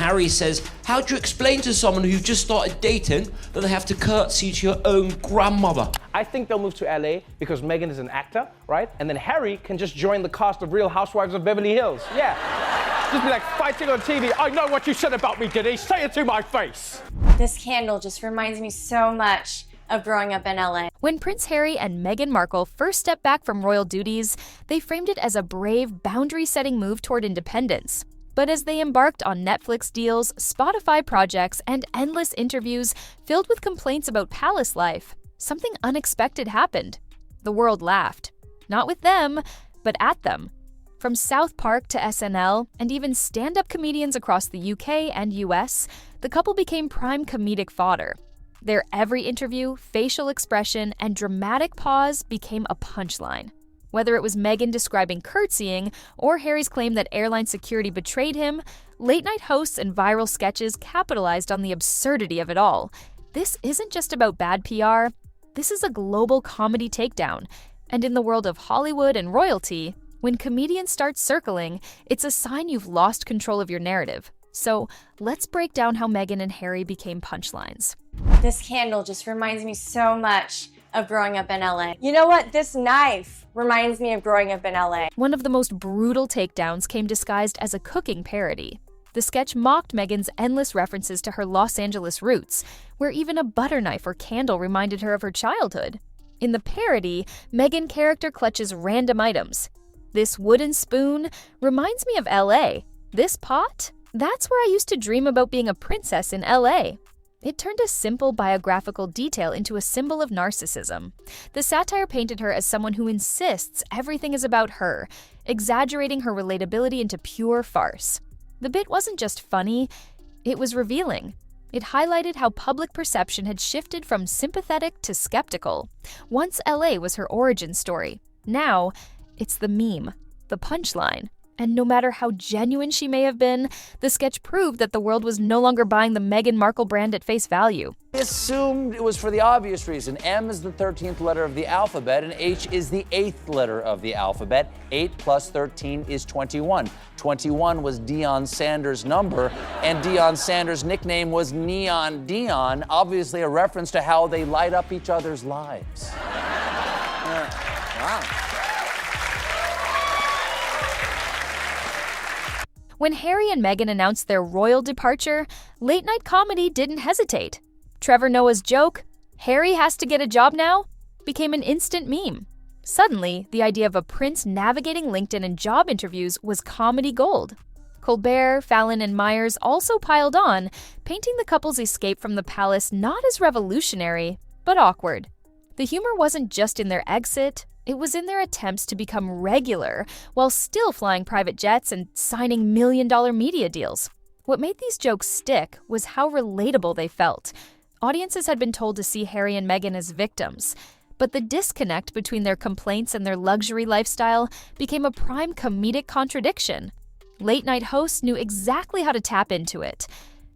Harry says, how do you explain to someone who just started dating that they have to curtsy to your own grandmother? I think they'll move to LA because Meghan is an actor, right? And then Harry can just join the cast of Real Housewives of Beverly Hills. Yeah. Just be like fighting on TV. I know what you said about me, Diddy. Say it to my face. This candle just reminds me so much of growing up in LA. When Prince Harry and Meghan Markle first stepped back from royal duties, they framed it as a brave, boundary-setting move toward independence. But as they embarked on Netflix deals, Spotify projects, and endless interviews filled with complaints about palace life, something unexpected happened. The world laughed. Not with them, but at them. From South Park to SNL, and even stand-up comedians across the UK and US, the couple became prime comedic fodder. Their every interview, facial expression, and dramatic pause became a punchline. Whether it was Meghan describing curtsying or Harry's claim that airline security betrayed him, late-night hosts and viral sketches capitalized on the absurdity of it all. This isn't just about bad PR. This is a global comedy takedown. And in the world of Hollywood and royalty, when comedians start circling, it's a sign you've lost control of your narrative. So let's break down how Meghan and Harry became punchlines. This candle just reminds me so much of growing up in LA. You know what? This knife reminds me of growing up in LA. One of the most brutal takedowns came disguised as a cooking parody. The sketch mocked Meghan's endless references to her Los Angeles roots, where even a butter knife or candle reminded her of her childhood. In the parody, Meghan character clutches random items. This wooden spoon reminds me of LA. This pot? That's where I used to dream about being a princess in LA. It turned a simple biographical detail into a symbol of narcissism. The satire painted her as someone who insists everything is about her, exaggerating her relatability into pure farce. The bit wasn't just funny, it was revealing. It highlighted how public perception had shifted from sympathetic to skeptical. Once LA was her origin story. Now, it's the meme, the punchline. And no matter how genuine she may have been, the sketch proved that the world was no longer buying the Meghan Markle brand at face value. I assumed it was for the obvious reason. M is the 13th letter of the alphabet, and H is the 8th letter of the alphabet. 8 plus 13 is 21. 21 was Deion Sanders' number, and Deion Sanders' nickname was Neon Dion, obviously a reference to how they light up each other's lives. Wow. When Harry and Meghan announced their royal departure, late-night comedy didn't hesitate. Trevor Noah's joke, "Harry has to get a job now," became an instant meme. Suddenly, the idea of a prince navigating LinkedIn and job interviews was comedy gold. Colbert, Fallon, and Myers also piled on, painting the couple's escape from the palace not as revolutionary, but awkward. The humor wasn't just in their exit, it was in their attempts to become regular while still flying private jets and signing million-dollar media deals. What made these jokes stick was how relatable they felt. Audiences had been told to see Harry and Meghan as victims, but the disconnect between their complaints and their luxury lifestyle became a prime comedic contradiction. Late-night hosts knew exactly how to tap into it,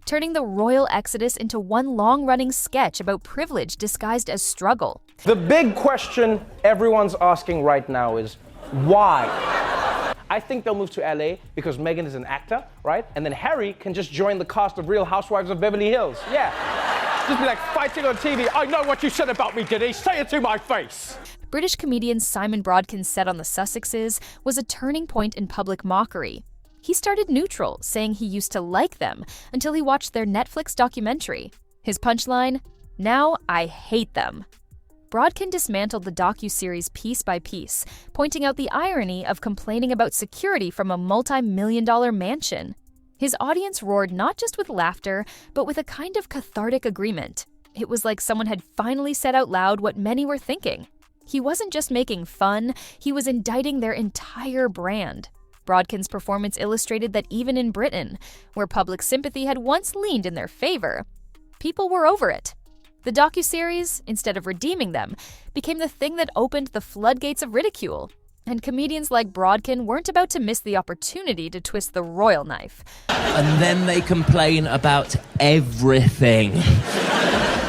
turning the royal exodus into one long-running sketch about privilege disguised as struggle. The big question everyone's asking right now is, why? I think they'll move to LA because Meghan is an actor, right? And then Harry can just join the cast of Real Housewives of Beverly Hills. Yeah. Just be like fighting on TV. I know what you said about me, Diddy. Say it to my face. British comedian Simon Brodkin's set on the Sussexes was a turning point in public mockery. He started neutral, saying he used to like them until he watched their Netflix documentary. His punchline, "Now I hate them." Brodkin dismantled the docuseries piece by piece, pointing out the irony of complaining about security from a multi-million-dollar mansion. His audience roared not just with laughter, but with a kind of cathartic agreement. It was like someone had finally said out loud what many were thinking. He wasn't just making fun, he was indicting their entire brand. Brodkin's performance illustrated that even in Britain, where public sympathy had once leaned in their favor, people were over it. The docuseries, instead of redeeming them, became the thing that opened the floodgates of ridicule. And comedians like Brodkin weren't about to miss the opportunity to twist the royal knife. And then they complain about everything.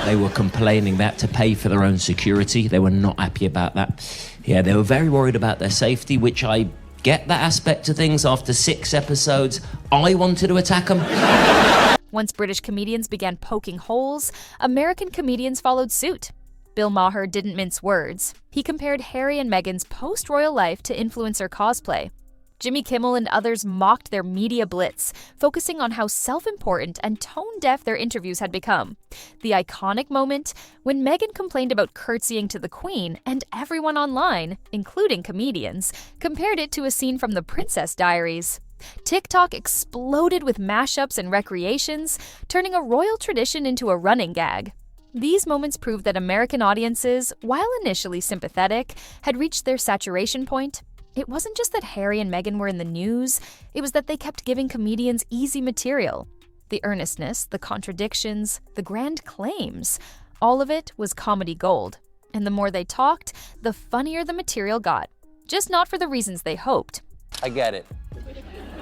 They were complaining they had to pay for their own security. They were not happy about that. Yeah, they were very worried about their safety, which I get that aspect of things after 6 episodes. I wanted to attack them. Once British comedians began poking holes, American comedians followed suit. Bill Maher didn't mince words. He compared Harry and Meghan's post-royal life to influencer cosplay. Jimmy Kimmel and others mocked their media blitz, focusing on how self-important and tone-deaf their interviews had become. The iconic moment when Meghan complained about curtsying to the Queen, and everyone online, including comedians, compared it to a scene from The Princess Diaries. TikTok exploded with mashups and recreations, turning a royal tradition into a running gag. These moments proved that American audiences, while initially sympathetic, had reached their saturation point. It wasn't just that Harry and Meghan were in the news, it was that they kept giving comedians easy material. The earnestness, the contradictions, the grand claims, all of it was comedy gold. And the more they talked, the funnier the material got. Just not for the reasons they hoped. I get it.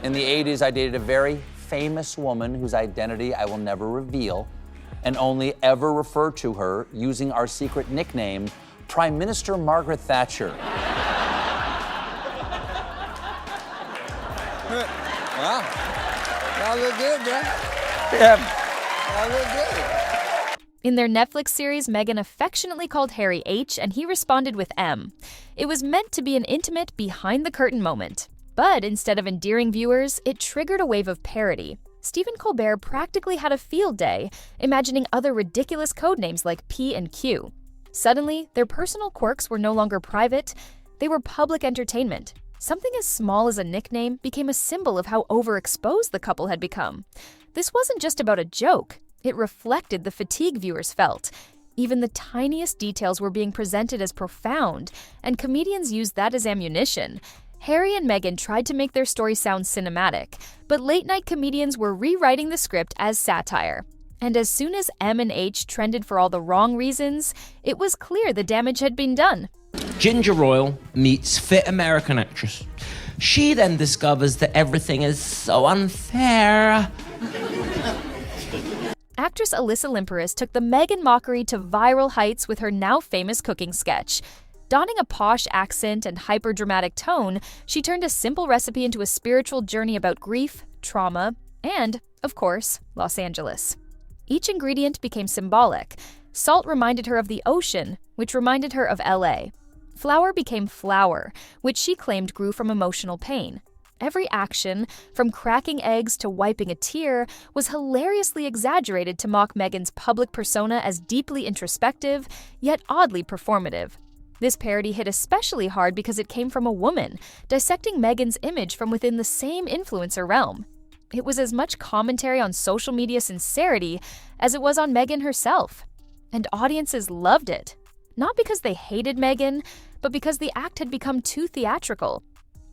In the 80s, I dated a very famous woman whose identity I will never reveal and only ever refer to her using our secret nickname, Prime Minister Margaret Thatcher. Wow. Y'all look good, bro. Yeah. Y'all look good. In their Netflix series, Meghan affectionately called Harry H, and he responded with M. It was meant to be an intimate, behind-the-curtain moment. But instead of endearing viewers, it triggered a wave of parody. Stephen Colbert practically had a field day, imagining other ridiculous codenames like P and Q. Suddenly, their personal quirks were no longer private, they were public entertainment. Something as small as a nickname became a symbol of how overexposed the couple had become. This wasn't just about a joke, it reflected the fatigue viewers felt. Even the tiniest details were being presented as profound, and comedians used that as ammunition. Harry and Meghan tried to make their story sound cinematic, but late-night comedians were rewriting the script as satire. And as soon as M and H trended for all the wrong reasons, it was clear the damage had been done. Ginger Royal meets fit American actress. She then discovers that everything is so unfair. Actress Alyssa Limperus took the Meghan mockery to viral heights with her now famous cooking sketch. Donning a posh accent and hyper-dramatic tone, she turned a simple recipe into a spiritual journey about grief, trauma, and, of course, Los Angeles. Each ingredient became symbolic. Salt reminded her of the ocean, which reminded her of LA. Flour became flour, which she claimed grew from emotional pain. Every action, from cracking eggs to wiping a tear, was hilariously exaggerated to mock Meghan's public persona as deeply introspective, yet oddly performative. This parody hit especially hard because it came from a woman, dissecting Meghan's image from within the same influencer realm. It was as much commentary on social media sincerity as it was on Meghan herself. And audiences loved it. Not because they hated Meghan, but because the act had become too theatrical.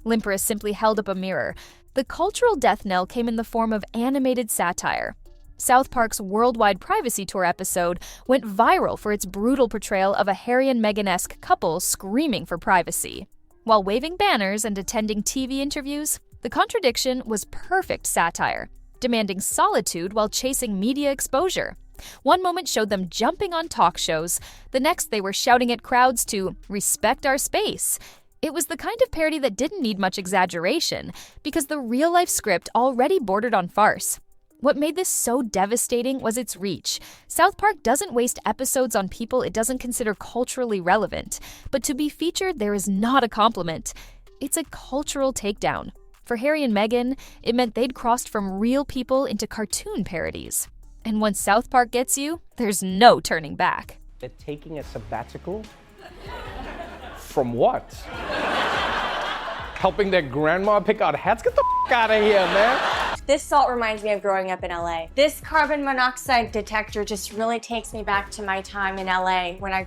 Limperus simply held up a mirror. The cultural death knell came in the form of animated satire. South Park's Worldwide Privacy Tour episode went viral for its brutal portrayal of a Harry and Meghan-esque couple screaming for privacy. While waving banners and attending TV interviews, the contradiction was perfect satire, demanding solitude while chasing media exposure. One moment showed them jumping on talk shows, the next they were shouting at crowds to respect our space. It was the kind of parody that didn't need much exaggeration, because the real-life script already bordered on farce. What made this so devastating was its reach. South Park doesn't waste episodes on people it doesn't consider culturally relevant, but to be featured there is not a compliment. It's a cultural takedown. For Harry and Meghan, it meant they'd crossed from real people into cartoon parodies. And once South Park gets you, there's no turning back. They're taking a sabbatical? From what? Helping their grandma pick out hats? Get the out of here, man. This salt reminds me of growing up in LA. This carbon monoxide detector just really takes me back to my time in LA where I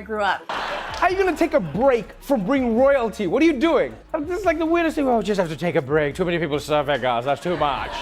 grew up. How are you gonna take a break from being royalty? What are you doing? This is like the weirdest thing. Oh, just have to take a break. Too many people serve their guys. That's too much.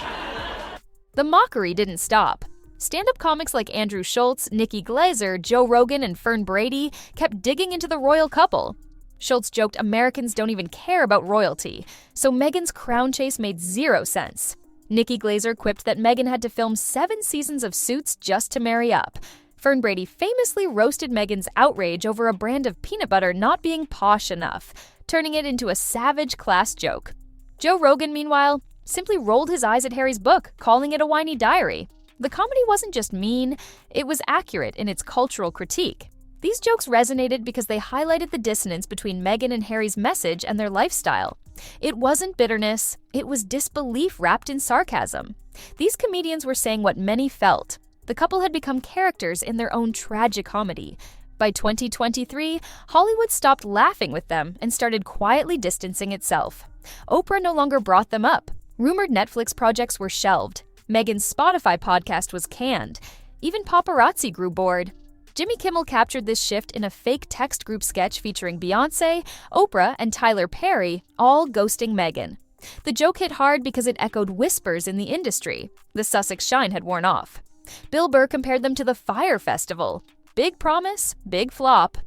The mockery didn't stop. Stand-up comics like Andrew Schultz, Nikki Glaser, Joe Rogan, and Fern Brady kept digging into the royal couple. Schultz joked Americans don't even care about royalty, so Meghan's crown chase made zero sense. Nikki Glaser quipped that Meghan had to film 7 seasons of Suits just to marry up. Fern Brady famously roasted Meghan's outrage over a brand of peanut butter not being posh enough, turning it into a savage class joke. Joe Rogan, meanwhile, simply rolled his eyes at Harry's book, calling it a whiny diary. The comedy wasn't just mean, it was accurate in its cultural critique. These jokes resonated because they highlighted the dissonance between Meghan and Harry's message and their lifestyle. It wasn't bitterness, it was disbelief wrapped in sarcasm. These comedians were saying what many felt. The couple had become characters in their own tragicomedy. By 2023, Hollywood stopped laughing with them and started quietly distancing itself. Oprah no longer brought them up. Rumored Netflix projects were shelved. Meghan's Spotify podcast was canned. Even paparazzi grew bored. Jimmy Kimmel captured this shift in a fake text group sketch featuring Beyoncé, Oprah, and Tyler Perry, all ghosting Meghan. The joke hit hard because it echoed whispers in the industry. The Sussex shine had worn off. Bill Burr compared them to the Fyre Festival. Big promise, big flop.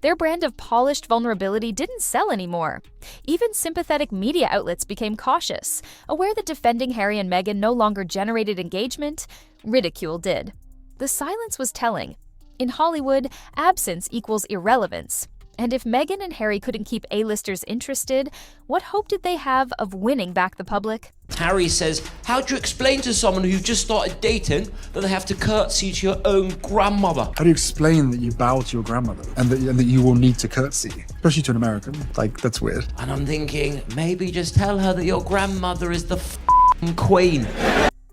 Their brand of polished vulnerability didn't sell anymore. Even sympathetic media outlets became cautious, aware that defending Harry and Meghan no longer generated engagement, ridicule did. The silence was telling. In Hollywood, absence equals irrelevance. And if Meghan and Harry couldn't keep A-listers interested, what hope did they have of winning back the public? Harry says, how do you explain to someone who you've just started dating that they have to curtsy to your own grandmother? How do you explain that you bow to your grandmother and that you will need to curtsy? Especially to an American. Like, that's weird. And I'm thinking, maybe just tell her that your grandmother is the f***ing queen.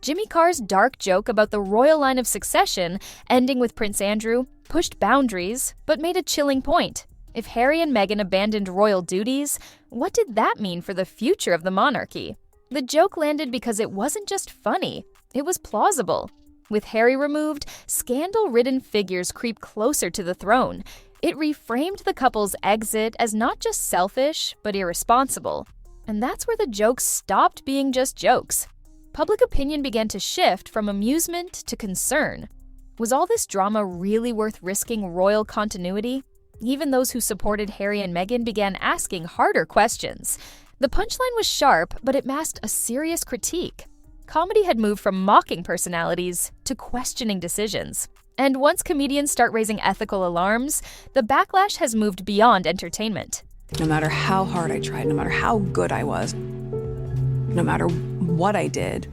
Jimmy Carr's dark joke about the royal line of succession, ending with Prince Andrew, pushed boundaries, but made a chilling point. If Harry and Meghan abandoned royal duties, what did that mean for the future of the monarchy? The joke landed because it wasn't just funny, it was plausible. With Harry removed, scandal-ridden figures creep closer to the throne. It reframed the couple's exit as not just selfish, but irresponsible. And that's where the jokes stopped being just jokes. Public opinion began to shift from amusement to concern. Was all this drama really worth risking royal continuity? Even those who supported Harry and Meghan began asking harder questions. The punchline was sharp, but it masked a serious critique. Comedy had moved from mocking personalities to questioning decisions. And once comedians start raising ethical alarms, the backlash has moved beyond entertainment. No matter how hard I tried, no matter how good I was, no matter what I did.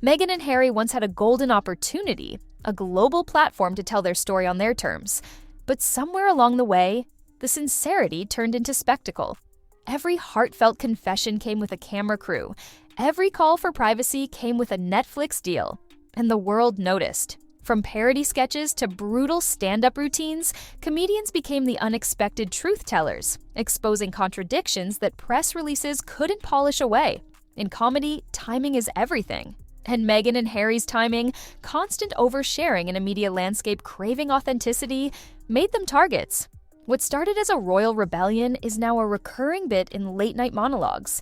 Meghan and Harry once had a golden opportunity, a global platform to tell their story on their terms. But somewhere along the way, the sincerity turned into spectacle. Every heartfelt confession came with a camera crew. Every call for privacy came with a Netflix deal. And the world noticed. From parody sketches to brutal stand-up routines, comedians became the unexpected truth tellers, exposing contradictions that press releases couldn't polish away. In comedy, timing is everything. And Meghan and Harry's timing, constant oversharing in a media landscape craving authenticity, made them targets. What started as a royal rebellion is now a recurring bit in late-night monologues.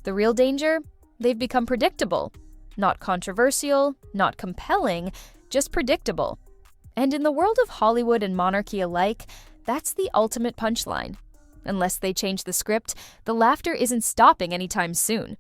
The real danger? They've become predictable. Not controversial, not compelling, just predictable. And in the world of Hollywood and monarchy alike, that's the ultimate punchline. Unless they change the script, the laughter isn't stopping anytime soon.